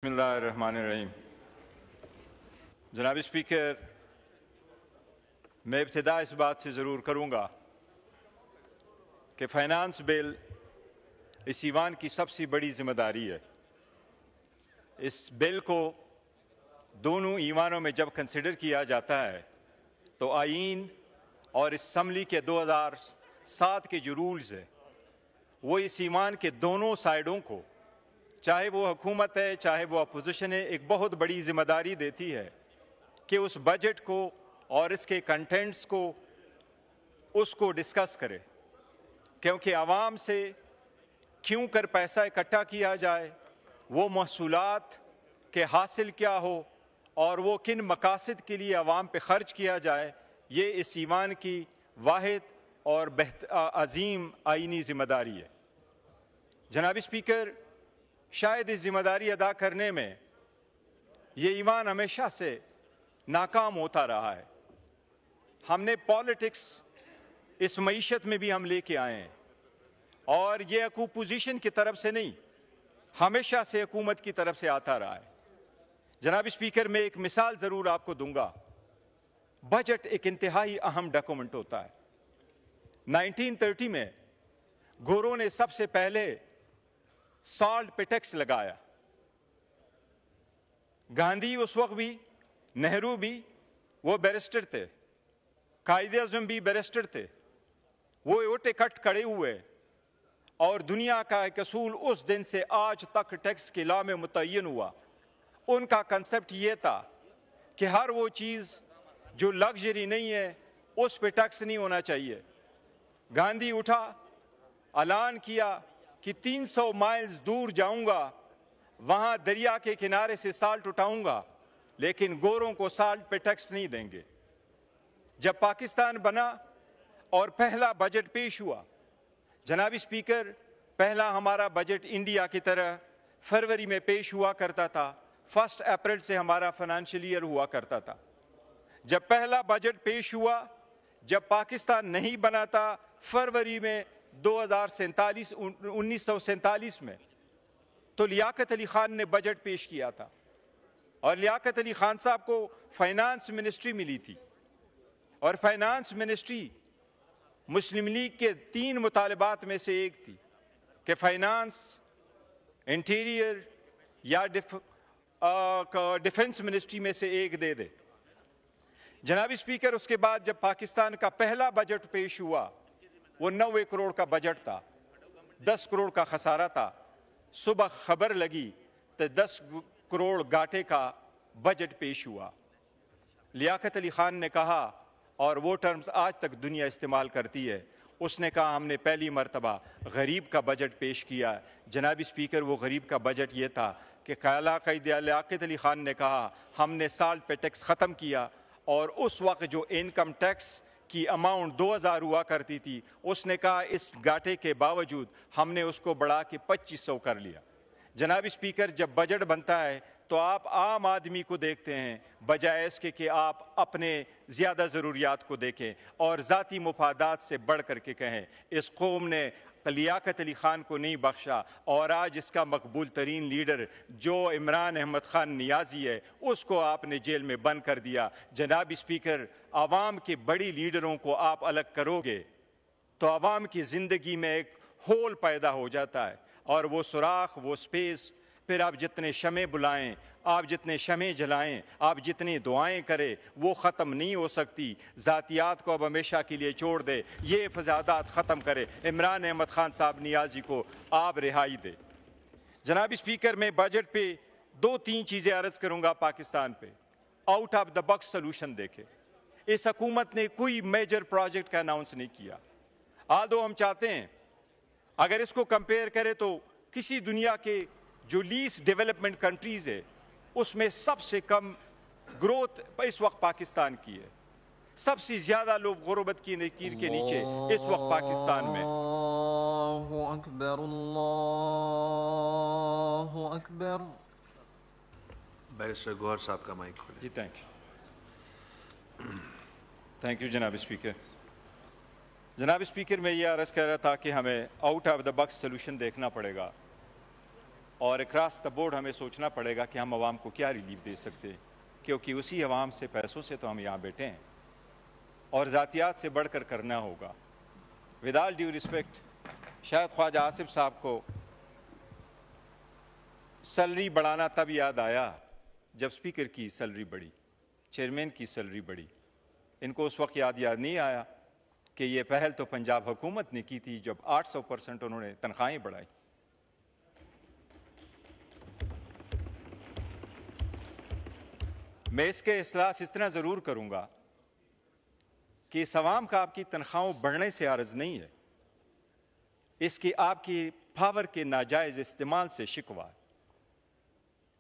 बिस्मिल्लाहिर्रहमानिर्रहीम। जनाब स्पीकर, मैं इब्तिदा इस बात से ज़रूर करूँगा कि फ़ाइनेंस बिल इस ईवान की सबसे बड़ी ज़िम्मेदारी है। इस बिल को दोनों ईवानों में जब कंसिडर किया जाता है तो आईन और असम्बली के 2007 के जो रूल्स है वो इस ईवान के दोनों साइडों को, चाहे वो हुकूमत है चाहे वो अपोजिशन है, एक बहुत बड़ी जिम्मेदारी देती है कि उस बजट को और इसके कंटेंट्स को उसको डिस्कस करे, क्योंकि आवाम से क्यों कर पैसा इकट्ठा किया जाए, वो महसूलात के हासिल क्या हो और वो किन मकासद के लिए आवाम पे खर्च किया जाए, ये इस ईवान की वाहिद और अजीम आईनी जिम्मेदारी है। जनाब स्पीकर, शायद इस जिम्मेदारी अदा करने में ये ईवान हमेशा से नाकाम होता रहा है। हमने पॉलिटिक्स इस मईशत में भी हम लेके आए हैं और ये अपोजिशन की तरफ से नहीं, हमेशा से हुकूमत की तरफ से आता रहा है। जनाब स्पीकर, मैं एक मिसाल ज़रूर आपको दूंगा। बजट एक इंतहाई अहम डॉक्यूमेंट होता है। 1930 में गोरों ने सबसे पहले सॉल्ट पे टैक्स लगाया। गांधी उस वक्त भी, नेहरू भी, वो बैरिस्टर थे, कायदे आज़म भी बैरिस्टर थे, वो ओटे कट खड़े हुए और दुनिया का एक असूल उस दिन से आज तक टैक्स के लॉ में मुतय्यन हुआ। उनका कंसेप्ट ये था कि हर वो चीज़ जो लग्जरी नहीं है उस पे टैक्स नहीं होना चाहिए। गांधी उठा, ऐलान किया कि 300 माइल्स दूर जाऊंगा, वहां दरिया के किनारे से साल्ट उठाऊंगा, लेकिन गोरों को साल्ट पे टैक्स नहीं देंगे। जब पाकिस्तान बना और पहला बजट पेश हुआ, जनाब स्पीकर, पहला हमारा बजट इंडिया की तरह फरवरी में पेश हुआ करता था। 1 अप्रैल से हमारा फाइनेंशियल ईयर हुआ करता था। जब पहला बजट पेश हुआ, जब पाकिस्तान नहीं बना था, फरवरी में 1947 में, तो लियाकत अली खान ने बजट पेश किया था और लियाकत अली खान साहब को फाइनेंस मिनिस्ट्री मिली थी और फाइनेंस मिनिस्ट्री मुस्लिम लीग के 3 मुतालबात में से एक थी कि फाइनेंस, इंटीरियर या डिफेंस मिनिस्ट्री में से एक दे दे। जनाब स्पीकर, उसके बाद जब पाकिस्तान का पहला बजट पेश हुआ, वो 90 करोड़ का बजट था, 10 करोड़ का खसारा था। सुबह खबर लगी तो 10 करोड़ घाटे का बजट पेश हुआ। लियाकत अली खान ने कहा, और वो टर्म्स आज तक दुनिया इस्तेमाल करती है, उसने कहा हमने पहली मरतबा गरीब का बजट पेश किया। जनाब स्पीकर, वो गरीब का बजट ये था कि लियाकत अली खान ने कहा हमने साल्ट पे टैक्स ख़त्म किया और उस वक्त जो इनकम टैक्स की अमाउंट 2000 हुआ करती थी, उसने कहा इस घाटे के बावजूद हमने उसको बढ़ा के 2500 कर लिया। जनाब स्पीकर, जब बजट बनता है तो आप आम आदमी को देखते हैं बजाय इसके कि आप अपने ज़्यादा ज़रूरियात को देखें और ज़ाती मुफादात से बढ़ कर के कहें। इस कौम ने लियाकत अली खान को नहीं बख्शा और आज इसका मकबूल तरीन लीडर जो इमरान अहमद खान नियाजी है, उसको आपने जेल में बंद कर दिया। जनाब स्पीकर, आवाम के बड़ी लीडरों को आप अलग करोगे तो आवाम की ज़िंदगी में एक होल पैदा हो जाता है और वो सुराख, वो स्पेस, फिर आप जितने शमे बुलाएं, आप जितने शमे जलाएं, आप जितनी दुआएं करें, वो ख़त्म नहीं हो सकती। ज़ातियात को अब हमेशा के लिए छोड़ दे, ये फसादात ख़त्म करे। इमरान अहमद खान साहब नियाजी को आप रिहाई दे। जनाब स्पीकर, मैं बजट पे 2-3 चीज़ें अर्ज़ करूँगा पाकिस्तान पे। Out of the box solution देखे। इस हुकूमत ने कोई मेजर प्रोजेक्ट का अनाउंस नहीं किया। आदो हम चाहते हैं, अगर इसको कंपेयर करें तो किसी दुनिया के जो लीस्ट डेवलपमेंट कंट्रीज़ है उसमें सबसे कम ग्रोथ इस वक्त पाकिस्तान की है। सबसे ज़्यादा लोग गुर्बत की लकीर के नीचे इस वक्त पाकिस्तान में। अल्लाहु अकबर, अल्लाहु अकबर। बैरिस्टर गौहर साहब का माइक खोलें। जी, थैंक यू जनाब स्पीकर। जनाब स्पीकर, मैं ये अर्ज़ कर रहा था कि हमें out of the box solution देखना पड़ेगा। और अक्रॉस द बोर्ड हमें सोचना पड़ेगा कि हम आवाम को क्या रिलीफ दे सकते हैं, क्योंकि उसी आवाम से पैसों से तो हम यहाँ बैठे हैं और ज़ातियात से बढ़कर करना होगा। विद ऑल ड्यू रिस्पेक्ट, शायद ख्वाजा आसिफ साहब को सैलरी बढ़ाना तब याद आया जब स्पीकर की सैलरी बढ़ी, चेयरमैन की सैलरी बढ़ी। इनको उस वक्त याद नहीं आया कि ये पहल तो पंजाब हुकूमत ने की थी जब 800% उन्होंने तनख्वाहें बढ़ाई। मैं इसके इस्लास इस तरह ज़रूर करूँगा कि इस अवाम का आपकी तनख्वाहों बढ़ने से अर्ज़ नहीं है, इसकी आपकी पावर के नाजायज़ इस्तेमाल से शिकवा है।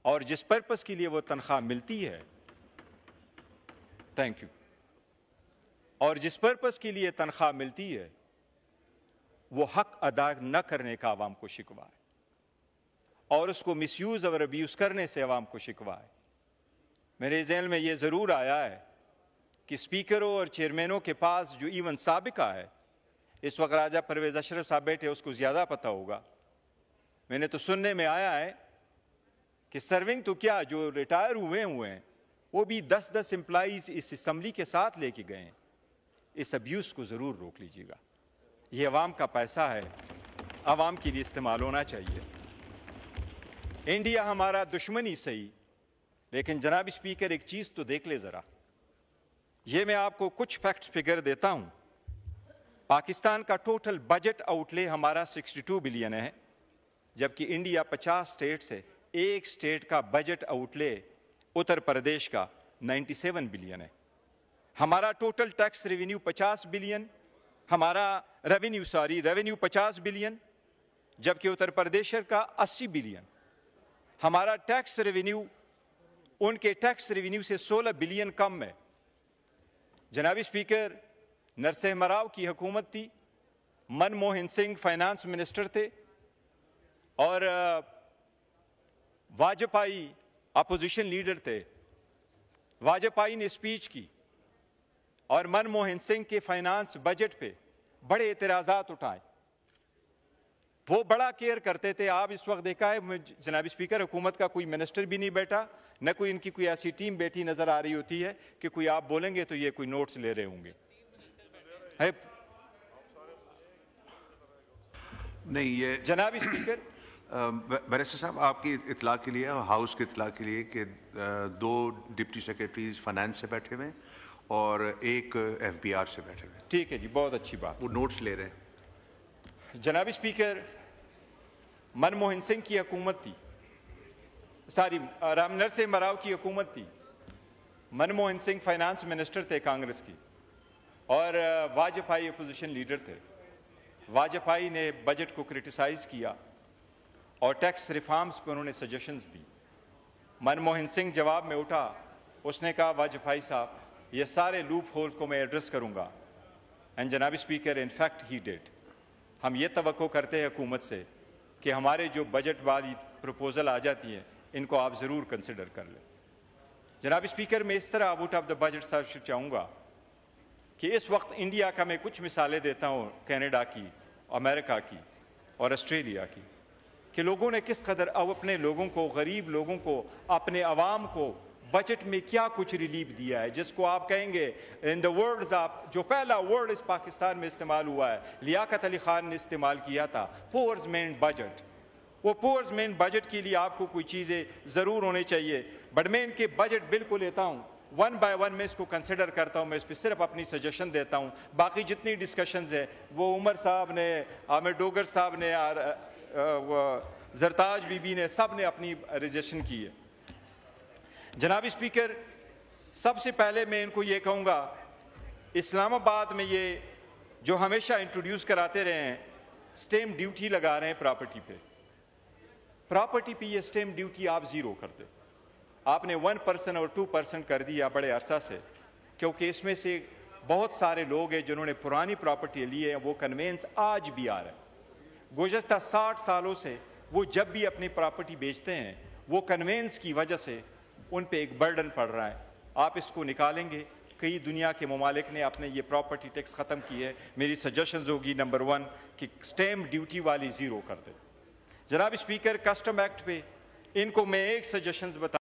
और जिस पर्पस के लिए वो तनख्वाह मिलती है, थैंक यू, और जिस पर्पस के लिए तनख्वाह मिलती है वो हक अदा न करने का आवाम को शिकवा है और उसको मिसयूज़ और अब्यूज़ करने से आवाम को शिकवा है। मेरे ज़हन में ये ज़रूर आया है कि स्पीकरों और चेयरमैनों के पास जो इवन साबिका है, इस वक्त राजा परवेज़ अशरफ साहब बैठे, उसको ज़्यादा पता होगा। मैंने तो सुनने में आया है कि सर्विंग तो क्या, जो रिटायर हुए हैं वो भी 10-10 एम्प्लॉइज़ इस असम्बली के साथ लेके गए हैं। इस अब्यूज़ को ज़रूर रोक लीजिएगा। ये अवाम का पैसा है, अवाम के लिए इस्तेमाल होना चाहिए। इंडिया हमारा दुश्मन ही सही, लेकिन जनाब स्पीकर एक चीज़ तो देख ले ज़रा। ये मैं आपको कुछ फैक्ट्स फिगर देता हूँ। पाकिस्तान का टोटल बजट आउटले हमारा 62 बिलियन है, जबकि इंडिया 50 स्टेट से एक स्टेट का बजट आउटले उत्तर प्रदेश का 97 बिलियन है। हमारा टोटल टैक्स रेवेन्यू 50 बिलियन, हमारा रेवेन्यू 50 बिलियन, जबकि उत्तर प्रदेश का 80 बिलियन। हमारा टैक्स रेवेन्यू उनके टैक्स रेवेन्यू से 16 बिलियन कम है। जनाब स्पीकर, नरसिम्हा राव की हुकूमत थी, मनमोहन सिंह फाइनेंस मिनिस्टर थे और वाजपेयी अपोजिशन लीडर थे। वाजपेयी ने स्पीच की और मनमोहन सिंह के फाइनेंस बजट पे बड़े एतराज़ात उठाए। वो बड़ा केयर करते थे। आप इस वक्त देखा है जनाब स्पीकर, हुकूमत का कोई मिनिस्टर भी नहीं बैठा, न कोई इनकी कोई ऐसी टीम बैठी नजर आ रही होती है कि कोई आप बोलेंगे तो ये कोई नोट्स ले रहे होंगे। नहीं, ये जनाब स्पीकर, बैरिस्टर साहब, आपकी इतला के लिए, हाउस की इतला के लिए कि 2 डिप्टी सेक्रेटरीज फाइनेंस से बैठे हुए और एक FBR से बैठे हुए। ठीक है जी, बहुत अच्छी बात। वो नोट्स ले रहे हैं। जनाब स्पीकर, मनमोहन सिंह की हुकूमत थी, नरसिम्हा राव की हुकूमत थी। मनमोहन सिंह फाइनेंस मिनिस्टर थे कांग्रेस की और वाजपेयी अपोजिशन लीडर थे। वाजपेयी ने बजट को क्रिटिसाइज किया और टैक्स रिफॉर्म्स पर उन्होंने सजेशंस दी। मनमोहन सिंह जवाब में उठा, उसने कहा वाजपेयी साहब ये सारे लूप होल को मैं एड्रेस करूंगा। एंड जनाब स्पीकर, इनफैक्ट ही डिड। हम ये तवक्को करते हैं हुकूमत से कि हमारे जो बजट वाली प्रपोजल आ जाती है इनको आप ज़रूर कंसिडर कर लें। जनाब स्पीकर, मैं इस तरह out of the budget service चाहूँगा कि इस वक्त इंडिया का मैं कुछ मिसालें देता हूँ, कनाडा की, अमेरिका की और ऑस्ट्रेलिया की, कि लोगों ने किस कदर अब अपने लोगों को, गरीब लोगों को, अपने अवाम को बजट में क्या कुछ रिलीफ दिया है, जिसको आप कहेंगे इन द वर्ड्स आप, जो पहला वर्ड इस पाकिस्तान में इस्तेमाल हुआ है, लियाकत अली खान ने इस्तेमाल किया था, पुअर्स मेन बजट। वो पुअर्स मेन बजट के लिए आपको कोई चीज़ें ज़रूर होनी चाहिए, बट मैं इनके बजट बिल को लेता हूँ, 1 बाय 1 मैं इसको कंसिडर करता हूँ, मैं इस पर सिर्फ अपनी सजेशन देता हूँ। बाकी जितनी डिस्कशंस है वो उमर साहब ने, आमिर डोगर साहब ने, जरताज बीबी ने, सब ने अपनी रिजेक्शन की है। जनाब स्पीकर, सबसे पहले मैं इनको ये कहूँगा, इस्लामाबाद में ये जो हमेशा इंट्रोड्यूस कराते रहे हैं, स्टैम्प ड्यूटी लगा रहे हैं प्रॉपर्टी पे। प्रॉपर्टी पे ये स्टैम्प ड्यूटी आप ज़ीरो कर दे। आपने 1% और 2% कर दिया बड़े अरसा से, क्योंकि इसमें से बहुत सारे लोग हैं जिन्होंने पुरानी प्रॉपर्टी ली है, वो कन्वेंस आज भी आ रहा है। गुज़श्ता 60 सालों से वो जब भी अपनी प्रॉपर्टी बेचते हैं, वो कन्वेंस की वजह से उन पे एक बर्डन पड़ रहा है। आप इसको निकालेंगे। कई दुनिया के ममालिक ने अपने ये प्रॉपर्टी टैक्स ख़त्म की है। मेरी सजेशंस होगी, नंबर 1 कि स्टैम्प ड्यूटी वाली ज़ीरो कर दे। जनाब स्पीकर, कस्टम एक्ट पे इनको मैं एक सजेशंस बता